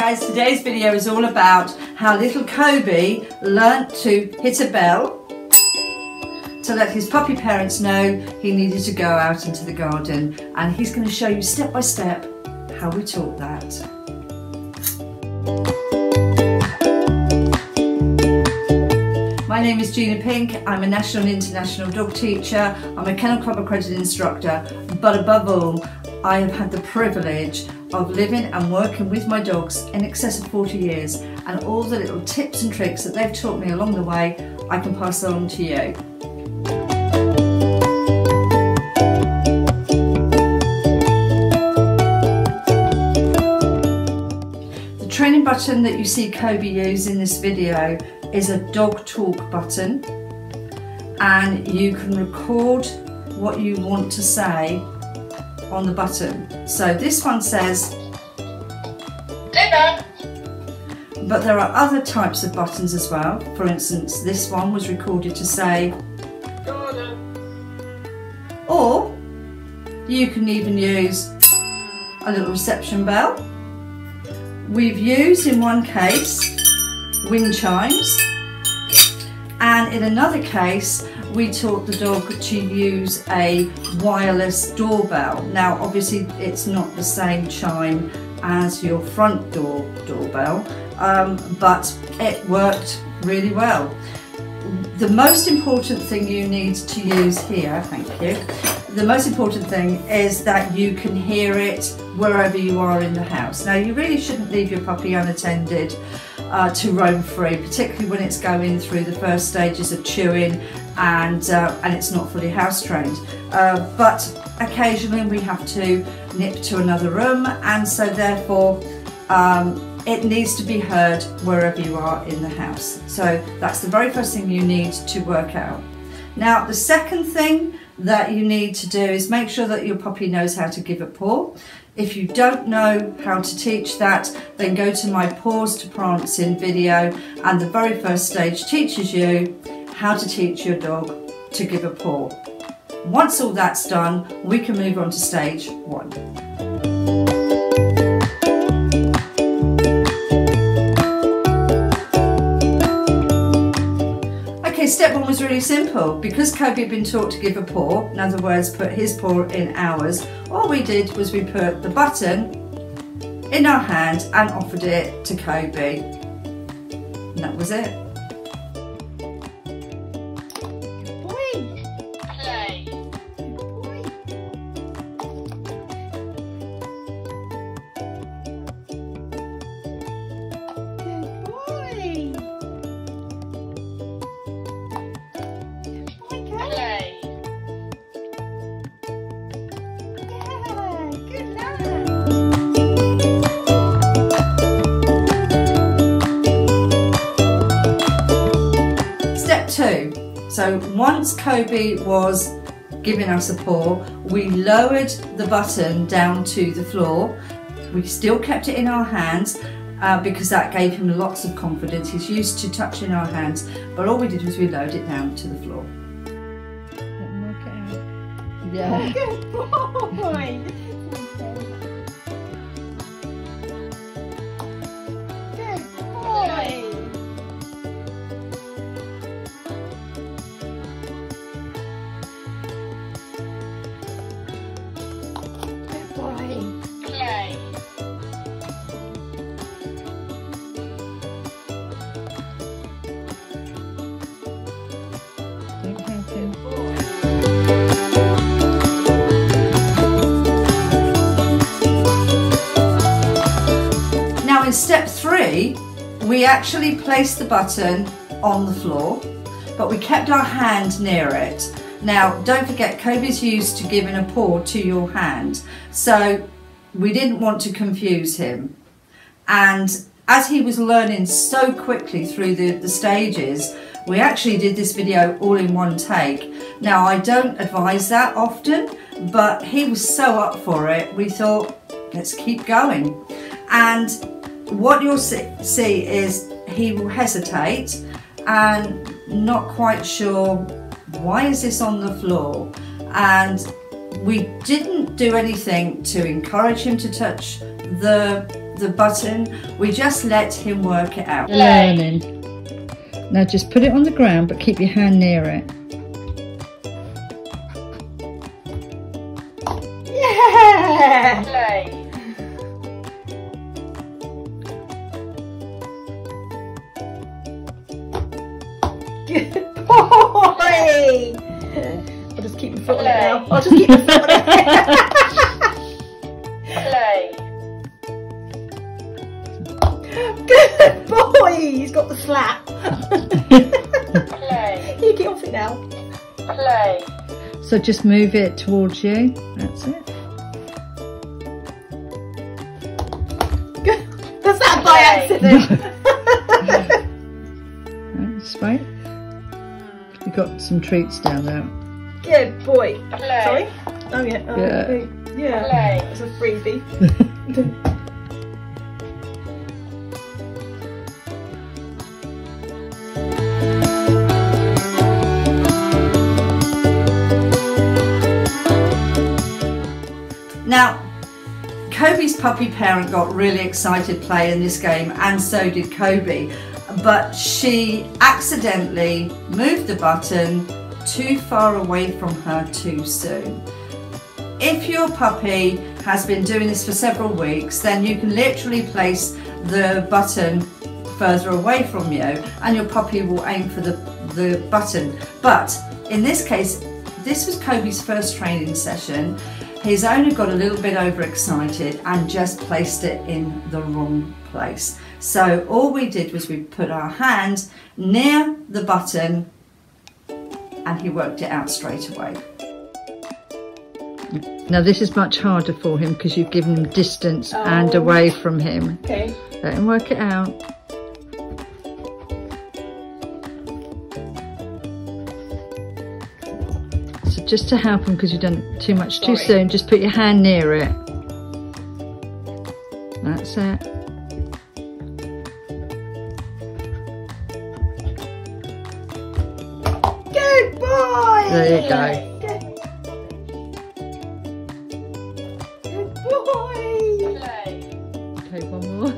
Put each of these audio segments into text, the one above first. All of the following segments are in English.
guys, today's video is all about how little Kobe learnt to hit a bell to let his puppy parents know he needed to go out into the garden, and he's going to show you step by step how we taught that. My name is Gina Pink. I'm a national and international dog teacher. I'm a Kennel Club Accredited Instructor, but above all, I have had the privilege of living and working with my dogs in excess of 40 years, and all the little tips and tricks that they've taught me along the way, I can pass on to you. The training button that you see Kobe use in this video is a dog talk button, and you can record what you want to say on the button. So this one says dinner, but there are other types of buttons as well. For instance, this one was recorded to say garden, or you can even use a little reception bell. We've used in one case wind chimes, and in another case we taught the dog to use a wireless doorbell. Now obviously it's not the same chime as your front doorbell, but it worked really well. The most important thing you need to use here, thank you, the most important thing is that you can hear it wherever you are in the house. Now you really shouldn't leave your puppy unattended to roam free, particularly when it's going through the first stages of chewing and it's not fully house trained. But occasionally we have to nip to another room, and so therefore it needs to be heard wherever you are in the house. So that's the very first thing you need to work out. Now the second thing that you need to do is make sure that your puppy knows how to give a paw. If you don't know how to teach that, then go to my Paws to Prancing video, and the very first stage teaches you how to teach your dog to give a paw. Once all that's done, we can move on to stage 1. Step 1 was really simple. Because Kobe had been taught to give a paw, in other words put his paw in ours, all we did was we put the button in our hand and offered it to Kobe, and that was it. So once Kobe was giving us a paw, we lowered the button down to the floor. We still kept it in our hands because that gave him lots of confidence. He's used to touching our hands, but all we did was we lowered it down to the floor. Let him work it out. Yeah. Good boy. Now in step 3, we actually placed the button on the floor, but we kept our hand near it. Now don't forget, Kobe's used to giving a paw to your hand, so we didn't want to confuse him. And as he was learning so quickly through the stages, we actually did this video all in one take. Now I don't advise that often, but he was so up for it, we thought, let's keep going. And what you'll see is he will hesitate and not quite sure, why is this on the floor? And we didn't do anything to encourage him to touch the the button, we just let him work it out. Learning. Now just put it on the ground, but keep your hand near it. Yeah! Play. Good boy! I'll just keep my foot on it now. I'll just keep my foot on it. Play. Good boy! He's got the slap. Play. You get off it now. Play. So just move it towards you. That's it. Was that by accident? Right, straight. We've got some treats down there. Good boy. Play. Sorry? Oh yeah. Oh, Yeah. Yeah. Play. That's a freebie. Now, Kobe's puppy parent got really excited playing this game, and so did Kobe, but she accidentally moved the button too far away from her too soon. If your puppy has been doing this for several weeks, then you can literally place the button further away from you and your puppy will aim for the button. But in this case, this was Kobe's first training session. He's only got a little bit overexcited and just placed it in the wrong place. So all we did was we put our hand near the button and he worked it out straight away. Now this is much harder for him because you've given him distance and away from him. Okay. Let him work it out. So just to help him, because you've done too much too soon, just put your hand near it. That's it. Good boy! There you go. Good boy! Okay, one more.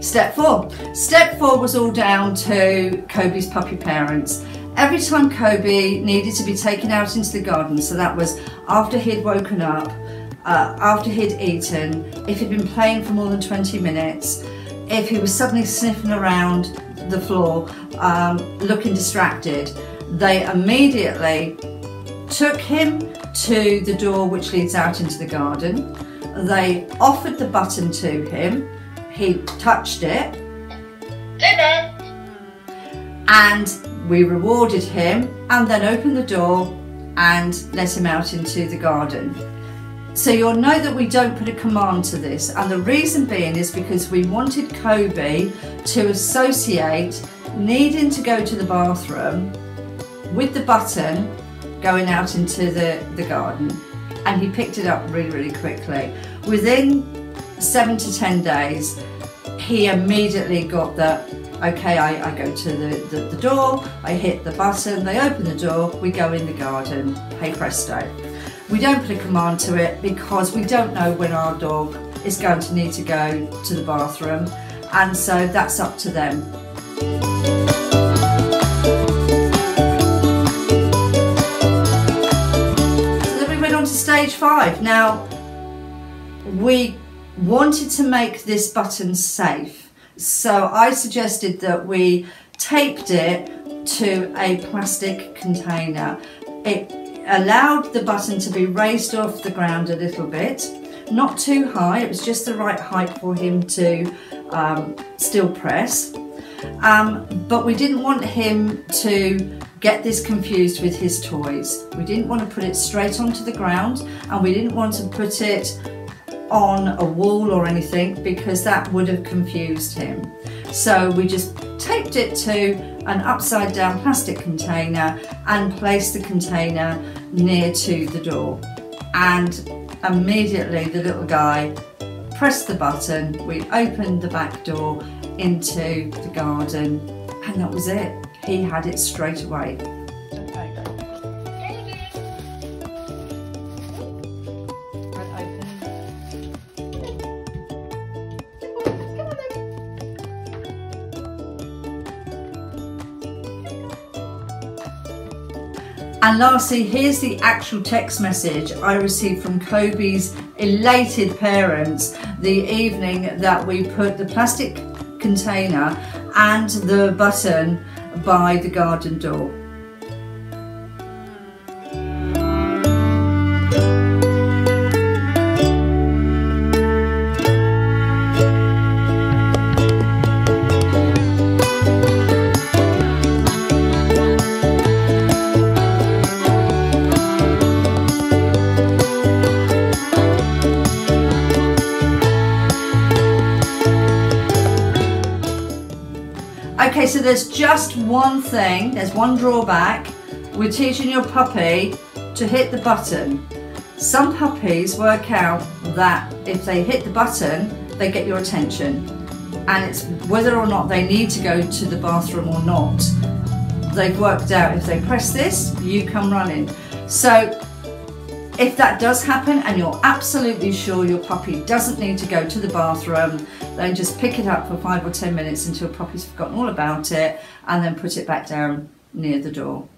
Step 4. Step 4 was all down to Kobe's puppy parents. Every time Kobe needed to be taken out into the garden, so that was after he'd woken up, after he'd eaten, if he'd been playing for more than 20 minutes, if he was suddenly sniffing around the floor, looking distracted, they immediately took him to the door which leads out into the garden. They offered the button to him. He touched it, and we rewarded him and then opened the door and let him out into the garden. So you'll know that we don't put a command to this, and the reason being is because we wanted Kobe to associate needing to go to the bathroom with the button going out into the garden, and he picked it up really, really quickly. Within 7 to 10 days, he immediately got that, okay, I go to the door, I hit the button, they open the door, we go in the garden, hey presto. We don't put a command to it because we don't know when our dog is going to need to go to the bathroom, and so that's up to them. So then we went on to stage 5. Now, we wanted to make this button safe, so I suggested that we taped it to a plastic container. It allowed the button to be raised off the ground a little bit, not too high, it was just the right height for him to still press, but we didn't want him to get this confused with his toys. We didn't want to put it straight onto the ground, and we didn't want to put it on a wall or anything because that would have confused him. So we just taped it to an upside down plastic container and placed the container near to the door, and immediately the little guy pressed the button, we opened the back door into the garden, and that was it. He had it straight away. And lastly, here's the actual text message I received from Kobe's elated parents the evening that we put the plastic container and the button by the garden door. Okay, so there's just one thing, there's one drawback with teaching your puppy to hit the button. Some puppies work out that if they hit the button, they get your attention. And it's whether or not they need to go to the bathroom or not. They've worked out if they press this, you come running. So if that does happen and you're absolutely sure your puppy doesn't need to go to the bathroom, then just pick it up for 5 or 10 minutes until puppy's forgotten all about it, and then put it back down near the door.